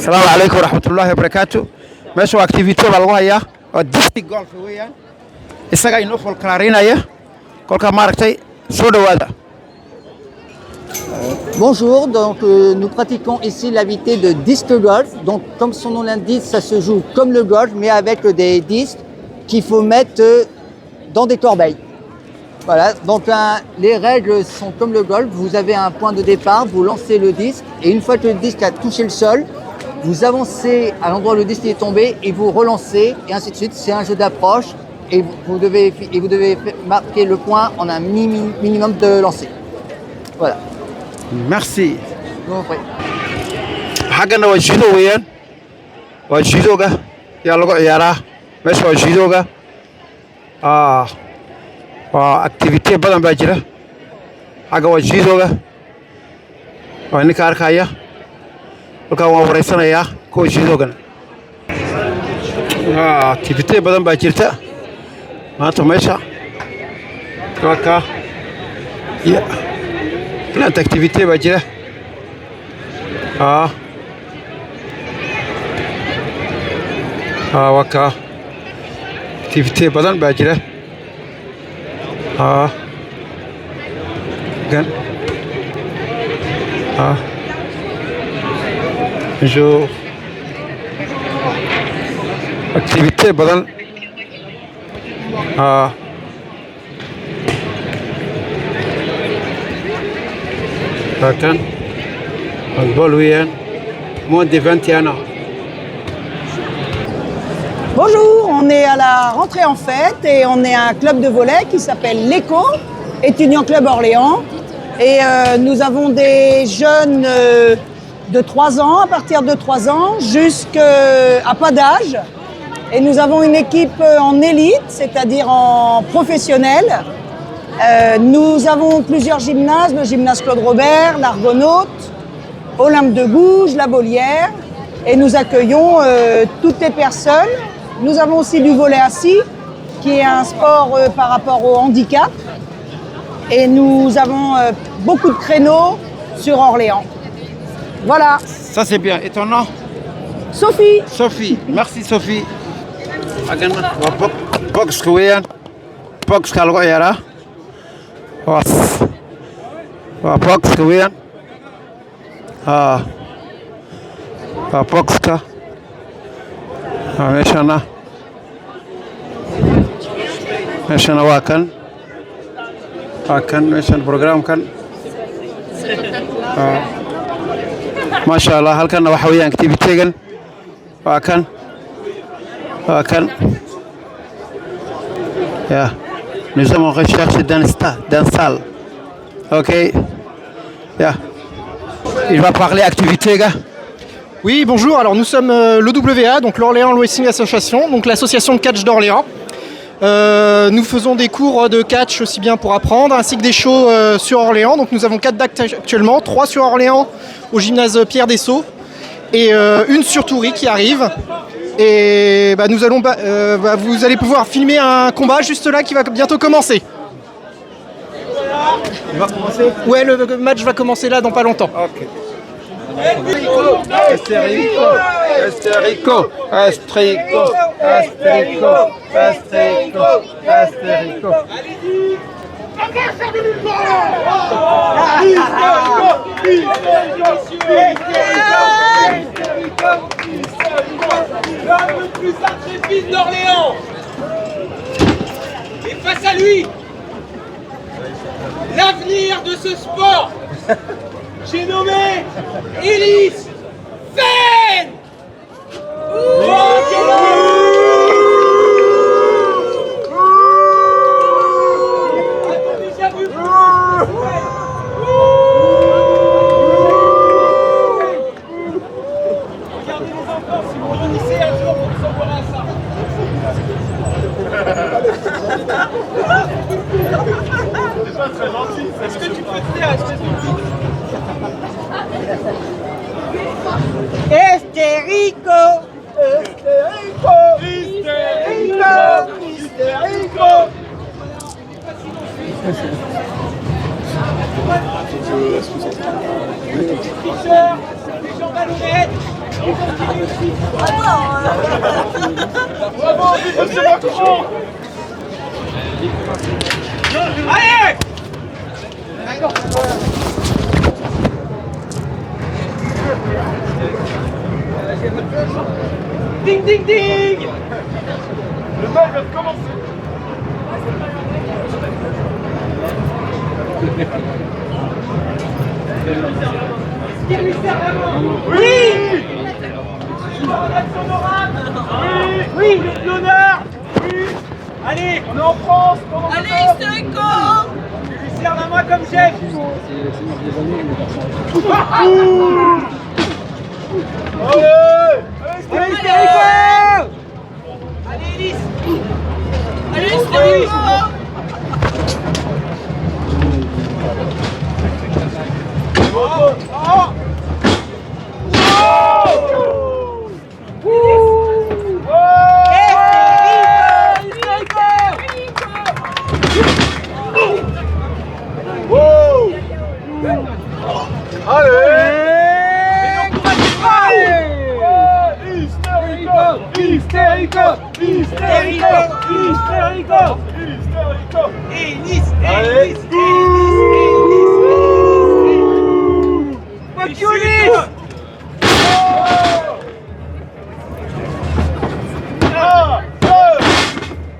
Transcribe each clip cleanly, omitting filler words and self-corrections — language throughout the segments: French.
السلام عليكم ورحمة الله وبركاته. ماشي activity baa lagu hayaa oo disc golf weeyaan isaga inoo folklaarinaya kolka maaragtay soo dhawaada. Bonjour, donc nous pratiquons ici l'activité de disc golf. Donc comme son nom l'indique, ça se joue comme le golf mais avec des disques qu'il faut mettre dans des corbeilles. Voilà, donc les règles sont comme le golf, vous avez un point de départ, vous lancez le disque et une fois que le disque a touché le sol, vous avancez à l'endroit où le disque est tombé et vous relancez et ainsi de suite. C'est un jeu d'approche et vous devez marquer le point en un minimum de lancer. Voilà. Merci. Bon, ouais. xaggana waa judo weeyaan waa judoga yaa lagu ciyaaraa meesha waa judoga waa activity badan baa jira xagga waa judoga waa ninka arkaya halkan waan wareysanayaa kuwa judogana activity badan baa jirta maanta meesha waa kaa plant activity baa jira waa kaa activity badan baa jira gan jo activity badan kan handball weeyaan moins de 21 ans. Bonjour, on est à la rentrée en fête et on est un club de volley qui s'appelle l'ECO, étudiant club Orléans. Et nous avons des jeunes de 3 ans, à partir de 3 ans, jusqu'à pas d'âge. Et nous avons une équipe en élite, c'est-à-dire en professionnel. Nous avons plusieurs gymnases, le gymnase Claude Robert, l'Argonaute, Olympe de Gouges, la Bollière. Et nous accueillons toutes les personnes. Nous avons aussi du volley assis, qui est un sport par rapport au handicap. Et nous avons beaucoup de créneaux sur Orléans. Voilà. Ça c'est bien. Et ton nom? Sophie. Sophie. Merci Sophie. Agana waa box weeyaan boxka lagu ciyaaraa waa boxka weeyaan waa boxka meeshana waa kan meeshan programkan maasha allah halkanna waxa weeyaan activitygan waa kan yeah. Nous sommes en recherche d'un salle. Ok. Yeah. Il va parler activité, gars. Oui, bonjour. Alors nous sommes l'OWA, donc l'Orléans Racing Association, donc l'association de catch d'Orléans. Nous faisons des cours de catch aussi bien pour apprendre, ainsi que des shows sur Orléans. Donc nous avons 4 dates actuellement, 3 sur Orléans au gymnase Pierre Dessau et une sur Toury qui arrive. Et nous allons, vous allez pouvoir filmer un combat juste là qui va bientôt commencer. Il va commencer? Ouais, le match va commencer là dans pas longtemps. Ok. Esterico. L'homme le plus intrépide d'Orléans. Et face à lui, l'avenir de ce sport, j'ai nommé Elise Fenn. Est-ce que tu peux te taire, espèce de Esterico. tricheurs, les gens malhonnêtes, Bravo, c'est Macron. Allez. Ding ding ding. Le bal va commencer. Oui. Oui, l'honneur. Oui. Allez, on est en France. Allez, Hystérico. Je lui serre la main comme chef. Allez, Hystérico. Allez, Élise. Allez, Hystérico.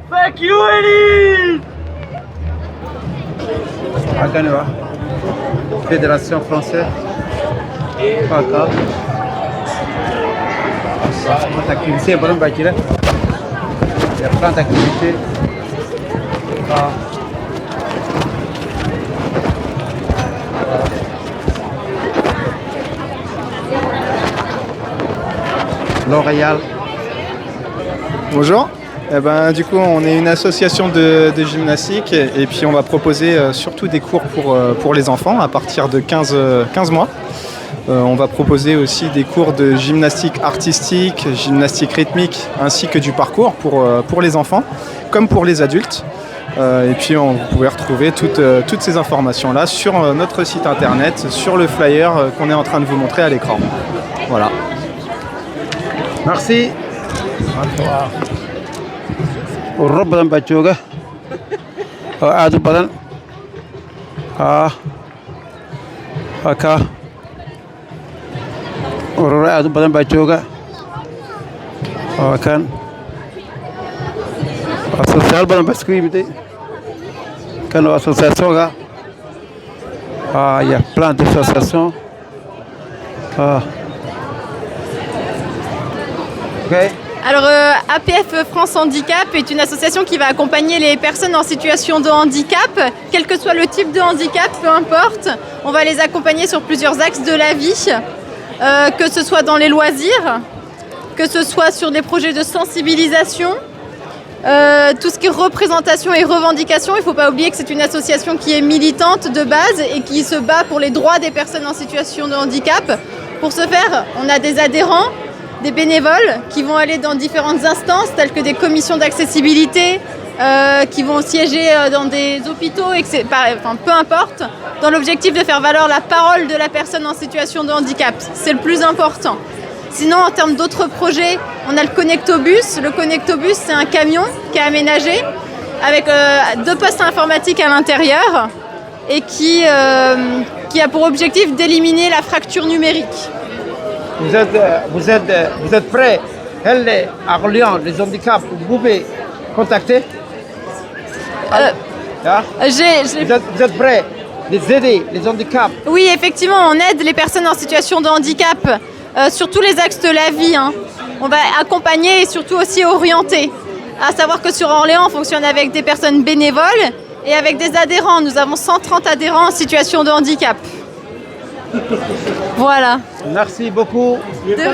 Fuck you, Elise! Aganewa, Fédération française, PACA. Activité, bonne bâtiment. Il y a plein d'activités. L'Oréal. Bonjour. Du coup, on est une association de gymnastique et puis on va proposer surtout des cours pour les enfants à partir de 15 mois. On va proposer aussi des cours de gymnastique artistique, gymnastique rythmique ainsi que du parcours pour les enfants comme pour les adultes. Et puis vous pouvez retrouver toutes ces informations-là sur notre site internet, sur le flyer qu'on est en train de vous montrer à l'écran. Voilà. Merci. Ururo badan baa jooga oo aad u badan. Waa kaa ururo aad u badan baa jooga. Waa kan asoosayaal badan baa isku yimiday. Kan waa asoosayaasooga. Il y a plein d'associations. Okay. Alors APF France Handicap est une association qui va accompagner les personnes en situation de handicap, quel que soit le type de handicap, peu importe. On va les accompagner sur plusieurs axes de la vie, que ce soit dans les loisirs, que ce soit sur des projets de sensibilisation, tout ce qui est représentation et revendication. Il ne faut pas oublier que c'est une association qui est militante de base et qui se bat pour les droits des personnes en situation de handicap. Pour ce faire, on a des adhérents, des bénévoles qui vont aller dans différentes instances telles que des commissions d'accessibilité, qui vont siéger dans des hôpitaux, etc. Enfin, peu importe, dans l'objectif de faire valoir la parole de la personne en situation de handicap. C'est le plus important. Sinon, en termes d'autres projets, on a le Connectobus. Le Connectobus, c'est un camion qui est aménagé avec 2 postes informatiques à l'intérieur et qui a pour objectif d'éliminer la fracture numérique. Vous êtes prêts? Elle, à Orléans, les handicaps, vous pouvez contacter? Vous êtes prêts? Les aider, les handicaps? Oui, effectivement, on aide les personnes en situation de handicap sur tous les axes de la vie. On va accompagner et surtout aussi orienter. À savoir que sur Orléans, on fonctionne avec des personnes bénévoles et avec des adhérents. Nous avons 130 adhérents en situation de handicap. Voilà. Merci beaucoup. De rien.